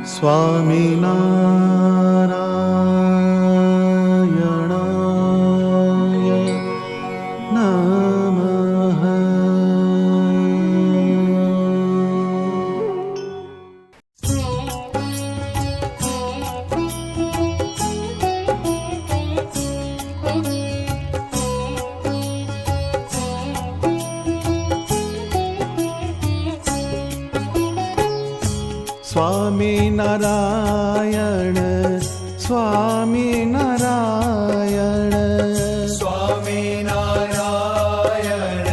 સ્વામિનારાયણાય નમઃ. સ્વામિનારાયણ સ્વામિનારાયણ સ્વામિનારાયણ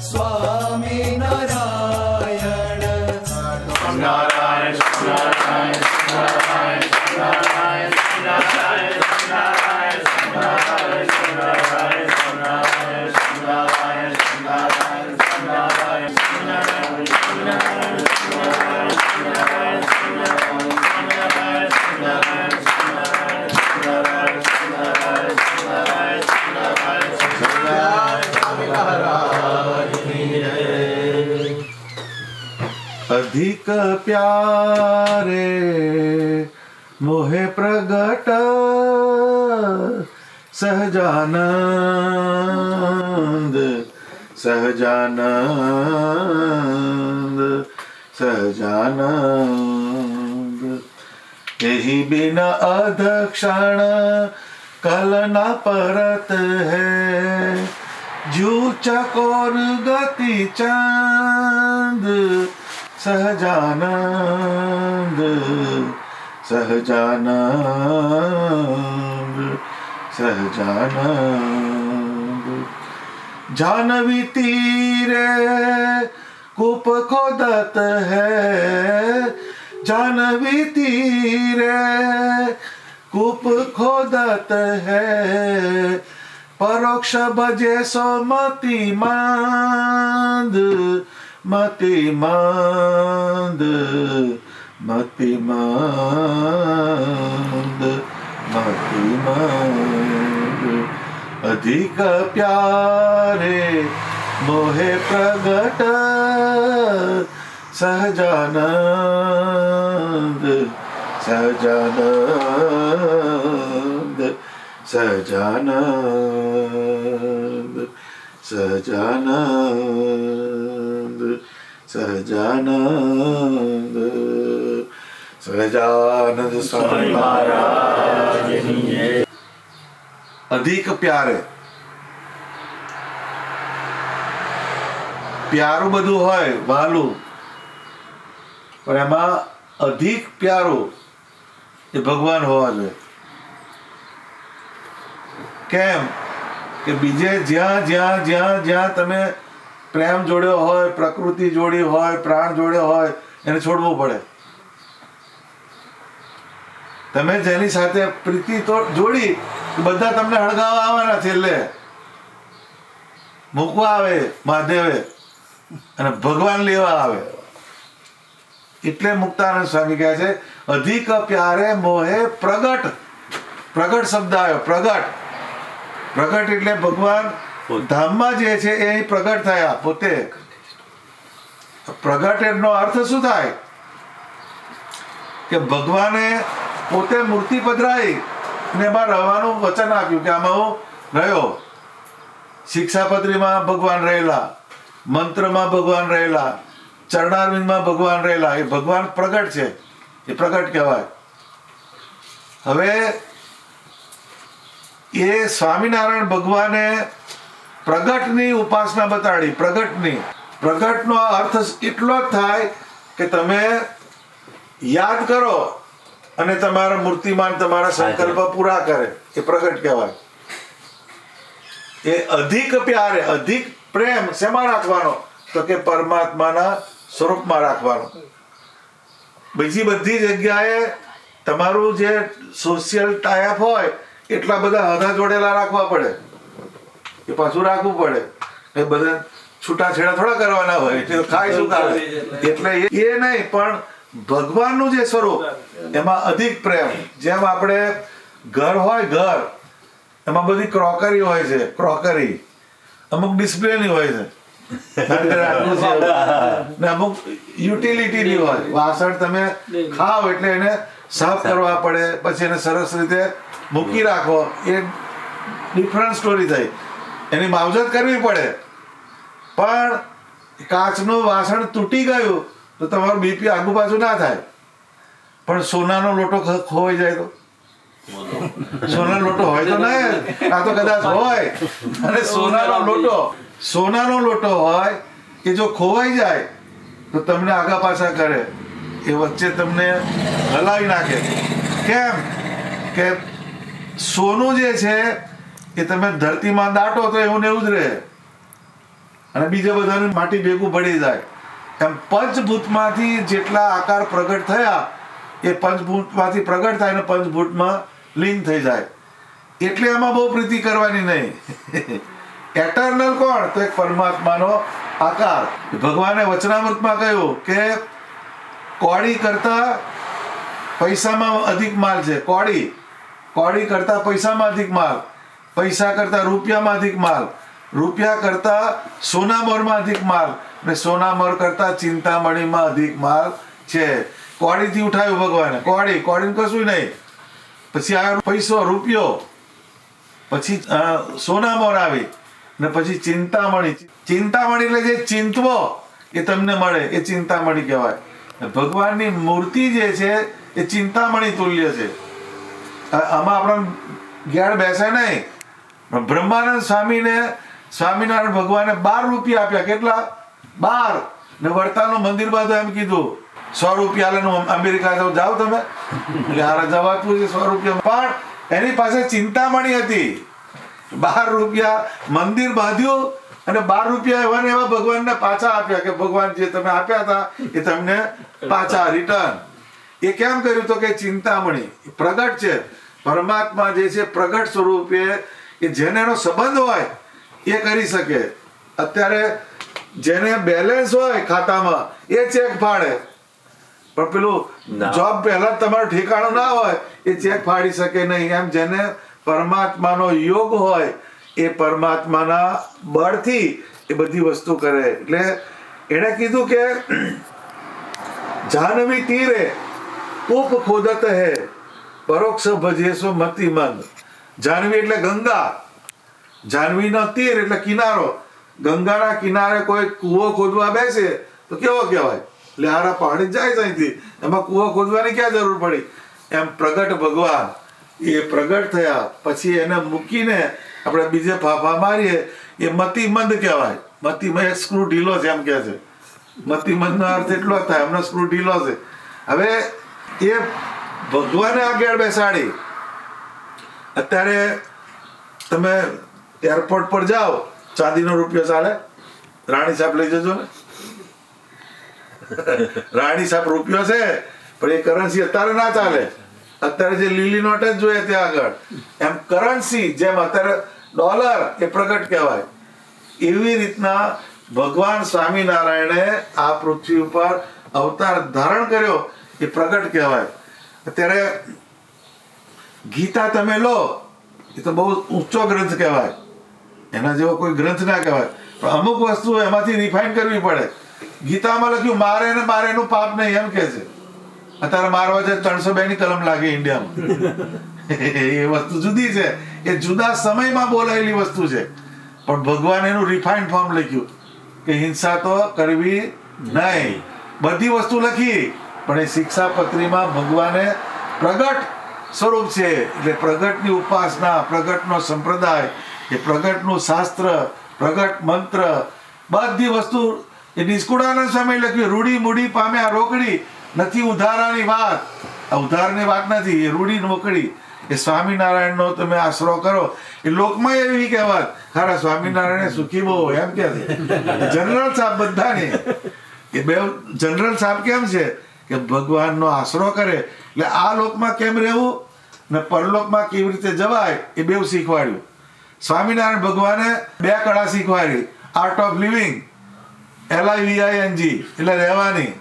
સ્વામિનારાયણ નારાયણ નારાયણ નારાયણ નારાયણ નારાયણ નારાયણ નારાયણ નારાયણ નારાયણ અધિક પ્યારે મોહે પ્રગટ સહજાનંદ સહજાનંદ સહજાનંદ यही बिना अधक्षण कल न परत है जू चकोर गति चंद सहजानंद सहजानंद सहजानंद जानवी तीरे कूप खोदत है जानवी तीरे कूप खोदत है परोक्ष भजे सो मति मंद मति मंद मति मंद मति मंद अधिक प्यारे मोहे प्रगट सहजानंद सहजानंद सहजानंद सहजानंद सहजानंद सहजानंद स्वामी महाराज अधिक प्यारे પ્યારું બધું હોય વાલું, પણ એમાં અધિક પ્યારું એ ભગવાન હોવા જોઈએ. કેમ કે બીજે જ્યાં જ્યાં જ્યાં જ્યાં તમે પ્રેમ જોડ્યો હોય, પ્રકૃતિ જોડી હોય, પ્રાણ જોડ્યો હોય, એને છોડવું પડે. તમે જેની સાથે પ્રીતિ તો જોડી બધા તમને હળગાવવા આવવાના, છેલ્લે મૂકવા આવે મહાદેવે અને ભગવાન લેવા આવે. એટલે મુક્તાનંદ સ્વામી કહે છે અધિક પ્યારે મોહે પ્રગટ. પ્રગટ શબ્દ આવ્યો, પ્રગટ. પ્રગટ એટલે ભગવાન ધામમાં જે છે એ પ્રગટ થયા પોતે. પ્રગટ એનો અર્થ શું થાય કે ભગવાને પોતે મૂર્તિ પધરાઈ ને એમાં રહેવાનું વચન આપ્યું કે આમાં હું રહ્યો. શિક્ષાપત્રીમાં ભગવાન રહેલા, મંત્રમાં ભગવાન રહેલા, ચરણારવિંદમાં ભગવાન રહેલા. એ ભગવાન પ્રગટ છે, એ પ્રગટ કહેવાય. હવે એ સ્વામિનારાયણ ભગવાને પ્રગટની ઉપાસના બતાડી. પ્રગટનો અર્થ એટલો જ થાય કે તમે યાદ કરો અને તમારા મૂર્તિમાન તમારા સંકલ્પ પૂરા કરે, એ પ્રગટ કહેવાય. એ અધિક પ્યારે, અધિક પ્રેમ શેમાં રાખવાનો તો કે પરમાત્માના સ્વરૂપમાં રાખવાનો. બીજી બધી જગ્યાએ તમારું જે સોશિયલ ટાઈપ હોય એટલા બધા હદા જોડેલા રાખવા પડે, એ પાછું રાખવું પડે. એ બધા છૂટાછેડા થોડા કરવાના હોય, એટલે ખાય શું ખાય. એટલે એ નહીં, પણ ભગવાનનું જે સ્વરૂપ એમાં અધિક પ્રેમ. જેમ આપણે ઘર હોય, ઘર એમાં બધી ક્રોકરી હોય છે, ક્રોકરી અમુક ડિસ્પ્લેની હોય છે, નહીંતર આટલું છે. ને અમુક યુટિલિટીની હોય વાસણ તમે ખાવ એટલે એને સાફ કરવા પડે, પછી એને સરસ રીતે મૂકી રાખો, એ ડિફરન્ટ સ્ટોરી થઈ. એની માવજત કરવી પડે. પણ કાચનું વાસણ તૂટી ગયું તો તમારું બીપી આગુ પાછું ના થાય. પણ સોનાનો લોટો ખોવાઈ જાય તો સોનાનો લોટો હોય તો નહીં, આ તો કદાચ હોય. અને સોનાનો લોટો હોય કે જો ખોવાઈ જાય તો તમને આગા પાછા કરે, એ વચ્ચે તમને હલાવી નાખે. કેમ કે સોનું જે છે એ તમે ધરતીમાં દાટો તો એવું ને એવું જ રહે, અને બીજા બધાનું માટી ભેગું પડી જાય. એમ પંચભૂતમાંથી જેટલા આકાર પ્રગટ થયા એ પંચભૂતમાંથી પ્રગટ થાય અને પંચભૂતમાં લીન થઈ જાય. એટલે એમાં બહુ પ્રીતિ કરવાની નહીં. એટર્નલ કોણ? તો એક પરમાત્માનો આકાર. ભગવાને વચનામૃતમાં કહ્યું કે કોડી કરતા પૈસામાં અધિક માલ છે. કોડી કરતા પૈસામાં અધિક માલ, પૈસા કરતા રૂપિયામાં અધિક માલ, રૂપિયા કરતા સોનામોરમાં અધિક માલ, અને સોનામોર કરતા ચિંતામણીમાં અધિક માલ છે. કોડીથી ઉઠાવ્યું ભગવાને. કોડીને કશું નહીં. પછી આવ્યો પૈસો, રૂપિયો, પછી સોનામોર આવી, ને પછી ચિંતામણી એટલે જે ચિંતવો એ તમને મળે એ ચિંતામણી કહેવાય. ભગવાનની મૂર્તિ જે છે એ ચિંતામણી તુલ્ય છે. આમાં આપણે ગેળ બેસે નહીં. બ્રહ્માનંદ સ્વામિનારાયણ ભગવાને 12 રૂપિયા આપ્યા. કેટલા? 12. ને વડતાલનું મંદિર બાદ એમ કીધું 100 રૂપિયા લેનું અમેરિકા જાઓ તમે, એટલે હારે જવાતું છે 100 રૂપિયા. પણ એની પાસે ચિંતામણી હતી. 12 રૂપિયા મંદિર બાંધ્યું અને 12 રૂપિયા એવા ને એવા ભગવાનને પાછા આપ્યા કે ભગવાન જે તમે આપ્યા હતા એ તમને પાછા રિટર્ન. એ કેમ કર્યું? તો કે ચિંતામણી પ્રગટ છે. પરમાત્મા જે છે પ્રગટ સ્વરૂપે, એ જેને એનો સંબંધ હોય એ કરી શકે. અત્યારે જેને બેલેન્સ હોય ખાતામાં એ ચેક ફાડે, પણ પેલું જોબ પહેલા તમારું ઠેકાણું ના હોય એ ચેક ફાડી શકે નહીં. એમ જેને પરમાત્માનો યોગ હોય એ પરમાત્માના બળથી એ બધી વસ્તુ કરે. એટલે એણે કીધું કે જાહ્નવી તીરે કૂપ ખોદત હે પરોક્ષ ભજેસો મતિ મંદ. જાહ્નવી એટલે ગંગા, જાહ્નવીનો તીર એટલે કિનારો. ગંગાના કિનારે કોઈ કૂવો ખોદવા બેસે તો કેવો કહેવાય? એટલે હારા પાણી જાય ત્યાંથી, એમાં કૂવો ખોદવાની ક્યાં જરૂર પડી? એમ પ્રગટ ભગવાન એ પ્રગટ થયા પછી એને મૂકીને આપણે બીજે ફાફા મારીએ એ મતિમંદ કહેવાય. મતિમંદ સ્ક્રૂ ઢીલો છે એમ કહે છે. મતિમંદનો અર્થ એટલો જ થાય, હમણાં સ્ક્રૂ ઢીલો છે. હવે એ ભગવાને આગળ બેસાડી. અત્યારે તમે એરપોર્ટ પર જાઓ, ચાંદીનો રૂપિયો ચાલે? રાણી સાહેબ લઈ જજો ને. રાણી સાહેબ રૂપિયો છે પણ એ કરન્સી અત્યારે ના ચાલે. અત્યારે જે લીલી નોટ જ જોઈએ ત્યાં આગળ. એમ કરન્સી જેમ અત્યારે ડોલર એ પ્રગટ કહેવાય. એવી રીતના ભગવાન સ્વામિનારાયણે આ પૃથ્વી ઉપર અવતાર ધારણ કર્યો એ પ્રગટ કહેવાય. અત્યારે ગીતા તમે લો, એ તો બહુ ઊંચો ગ્રંથ કહેવાય, એના જેવો કોઈ ગ્રંથ ના કહેવાય. પણ અમુક વસ્તુ એમાંથી રિફાઇન કરવી પડે. ગીતામાં લખ્યું મારે ને મારે એનું પાપ નહીં એમ કે છે. અત્યારે મારવા છે 302 ની કલમ લાગે ઇન્ડિયામાં. એ વસ્તુ જુદી છે, એ જુદા સમયમાં બોલાયેલી વસ્તુ છે. પણ ભગવાન એનું રિફાઇન્ડ ફોર્મ લખ્યું કે હિંસા તો કરવી નહીં. બધી વસ્તુ લખી પણ એ શિક્ષાપત્રીમાં ભગવાને પ્રગટ સ્વરૂપ છે. એટલે પ્રગટની ઉપાસના, પ્રગટનો સંપ્રદાય, એ પ્રગટનું શાસ્ત્ર, પ્રગટ મંત્ર, બધી વસ્તુ એ નિષ્કુળાનંદ સ્વામી લખ્યું. રૂડી મૂડી પામે આ રોકડી નથી ઉધારાની વાત. આ ઉધારની વાત નથી, એ રૂડી મોકડી. એ સ્વામિનારાયણનો તમે આશરો કરો. એ લોકમાં એવી કહેવાત ખારા સ્વામિનારાયણ સુખી બહુ એમ કે જનરલ સાહેબ બધાને. એ બે જનરલ સાહેબ કેમ છે કે ભગવાનનો આશરો કરે એટલે આ લોકમાં કેમ રહેવું ને પરલોકમાં કેવી રીતે જવાય એ બેવ શીખવાડ્યું. સ્વામિનારાયણ ભગવાને 2 કળા શીખવાડી. આર્ટ ઓફ લિવિંગ, LIVING એટલે રહેવાની,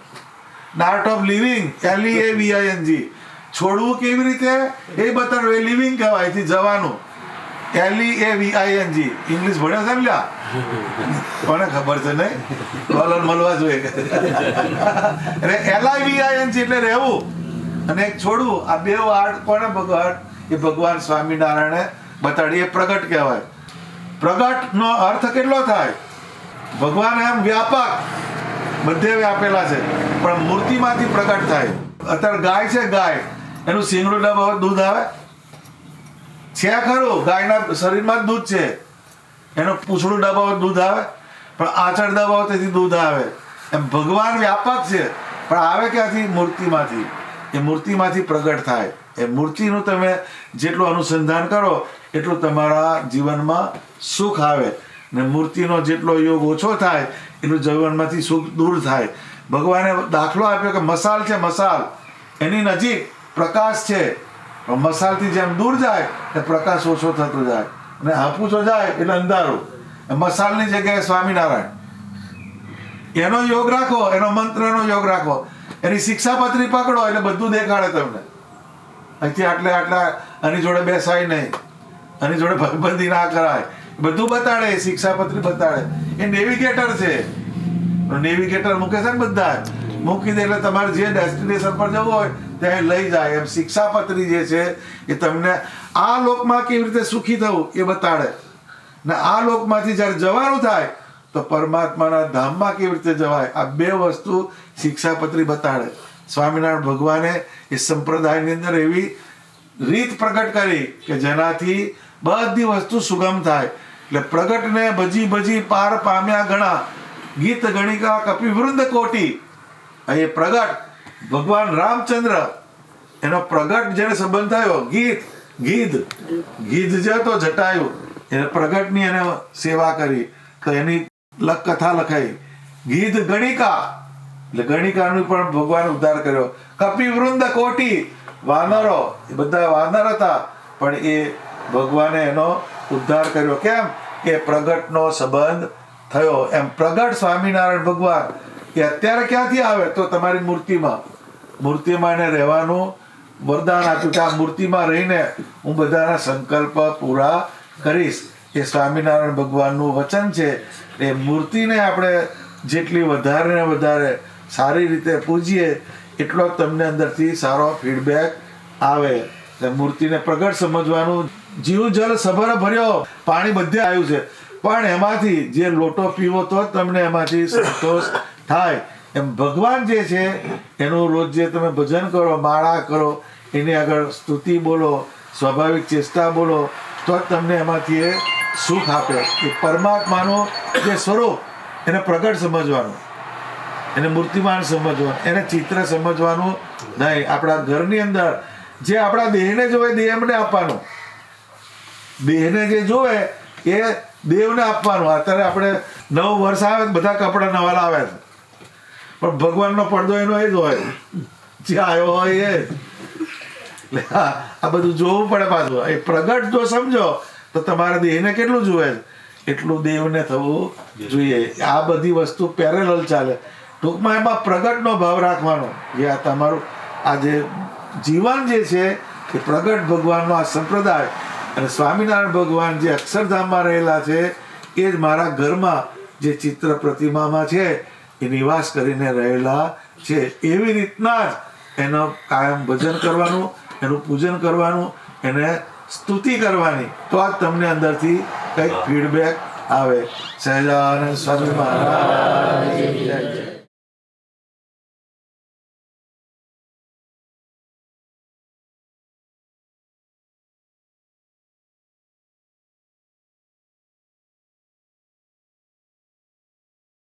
આર્ટ ઓફ લિવિંગ LEAVING છોડવું કેવી રીતે એ બતાવ્યું. એ લિવિંગ કહેવાય, એથી જવાનું. LEAVING ઇંગ્લિશ ભણ્યો છે લ્યા. કોને ખબર છે નહીં? ડોલર મળવા જોઈએ. એટલે LIVING એટલે રહેવું અને એક છોડવું. આ બે વાર્ડ કોને ભગવાન? એ ભગવાન સ્વામિનારાયણે બતાડી. એ પ્રગટ કહેવાય. પ્રગટનો અર્થ કેટલો થાય? ભગવાન એમ વ્યાપક બધે વ્યાપેલા છે, પણ મૂર્તિમાંથી પ્રગટ થાય. અત્યારે ગાય છે, ગાય એનું શીંગડું દબાવો દૂધ આવે છે ખરું? ગાયના શરીરમાં જ દૂધ છે. એનું પૂંછડું દબાવો દૂધ આવે, પણ આંચળ દબાવો તેથી દૂધ આવે. એમ ભગવાન વ્યાપક છે, પણ આવે ક્યાંથી? મૂર્તિમાંથી. એ મૂર્તિમાંથી પ્રગટ થાય. એ મૂર્તિનું તમે જેટલું અનુસંધાન કરો એટલું તમારા જીવનમાં સુખ આવે, ને મૂર્તિનો જેટલો યોગ ઓછો થાય એટલું જીવનમાંથી સુખ દૂર થાય. ભગવાને દાખલો આપ્યો કે મસાલ છે, મસાલ એની નજીક પ્રકાશ છે, પણ મસાલથી જેમ દૂર જાય તે પ્રકાશ ઓછો થતો જાય, અને હાપુચો જાય એટલે અંધારું. મસાલની જગ્યાએ સ્વામિનારાયણ. એનો યોગ રાખો, એનો મંત્રનો યોગ રાખો, એની શિક્ષાપત્રી પકડો એટલે બધું દેખાડે તમને. અહીંથી આટલા આની જોડે બેસાય નહીં, આની જોડે ભાઈબંધી ના કરાય, બધું બતાડે. શિક્ષાપત્રી બતાડે. એ નેવિગેટર છે. નેવિગેટર મૂકે છે ને બધા મૂકી દે એટલે તમારે જે ડેસ્ટિનેશન પર જવું હોય ત્યાં લઈ જાય. એમ શિક્ષાપત્રી જે છે એ તમને આ લોકમાં કેવી રીતે સુખી થવું એ બતાડે, ને આ લોકમાંથી જ્યારે જવાનું થાય તો પરમાત્માના ધામમાં કેવી રીતે જવાય આ બે વસ્તુ શિક્ષાપત્રી બતાડે. સ્વામિનારાયણ ભગવાને એ સંપ્રદાયની અંદર એવી રીત પ્રગટ કરી કે જેનાથી બધી વસ્તુ સુગમ થાય. એટલે પ્રગટને ભજી ભજી પાર પામ્યા ઘણા, ગીત ગણિકા કપિવૃંદ કોટી. એ પ્રગટ ભગવાન રામચંદ્ર, એનો પ્રગટ જેને સંબંધ થયો, ગીધ જે તો જટાયું, એને પ્રગટની એને સેવા કરી તો એની કથા લખાઈ. ગીધ ગણિકા એટલે ગણિકાનું પણ ભગવાન ઉદ્ધાર કર્યો. કપિવૃંદ કોટી, વાનરો, એ બધા વાનર હતા, પણ એ ભગવાને એનો ઉદ્ધાર કર્યો. કેમ? કે પ્રગટનો સંબંધ થયો. એમ પ્રગટ સ્વામિનારાયણ ભગવાન એ અત્યારે ક્યાંથી આવે? તો તમારી મૂર્તિમાં એને રહેવાનું વરદાન આપ્યું કે આ મૂર્તિમાં રહીને હું બધાના સંકલ્પ પૂરા કરીશ. એ સ્વામિનારાયણ ભગવાનનું વચન છે. એ મૂર્તિને આપણે જેટલી વધારે ને વધારે સારી રીતે પૂજીએ એટલો તમને અંદરથી સારો ફીડબેક આવે. મૂર્તિને પ્રગટ સમજવાનું. જીવ જલ સભર ભર્યો, પાણી બધે આવ્યું છે, પણ એમાંથી જે લોટો પીવો તો જ તમને એમાંથી સંતોષ થાય. એમ ભગવાન જે છે એનું રોજ જે તમે ભજન કરો, માળા કરો, એની આગળ સ્તુતિ બોલો, સ્વાભાવિક ચેષ્ટા બોલો, તો જ તમને એમાંથી એ સુખ આપે. એ પરમાત્માનું જે સ્વરૂપ એને પ્રગટ સમજવાનું, એને મૂર્તિમાન સમજવાનું, એને ચિત્ર સમજવાનું નહીં. આપણા ઘરની અંદર જે આપણા દેહને જોવે દેહને આપવાનું, દેહને જે જોવે એ દેવને આપવાનું. અત્યારે આપણે નવું વર્ષ આવે બધા કપડા નવા લાવે છે, પણ ભગવાનનો પડદો એનો એ જ હોય, જે આવ્યો હોય એ. એટલે આ બધું જોવું પડે પાછું. એ પ્રગટ જો સમજો તો તમારા દેહને કેટલું જુએ એટલું દેવને થવું જોઈએ. આ બધી વસ્તુ પેરેલલ ચાલે. ટૂંકમાં એમાં પ્રગટનો ભાવ રાખવાનો. જે આ તમારું આ જે જીવન જે છે એ પ્રગટ ભગવાનનો આ સંપ્રદાય અને સ્વામિનારાયણ ભગવાન જે અક્ષરધામમાં રહેલા છે એ જ મારા ઘરમાં જે ચિત્ર પ્રતિમામાં છે એ નિવાસ કરીને રહેલા છે. એવી રીતના જ એનો કાયમ ભજન કરવાનું, એનું પૂજન કરવાનું, એને સ્તુતિ કરવાની, તો જ તમને અંદરથી કંઈક ફીડબેક આવે. સહજાનંદ સ્વામી મહારાજ.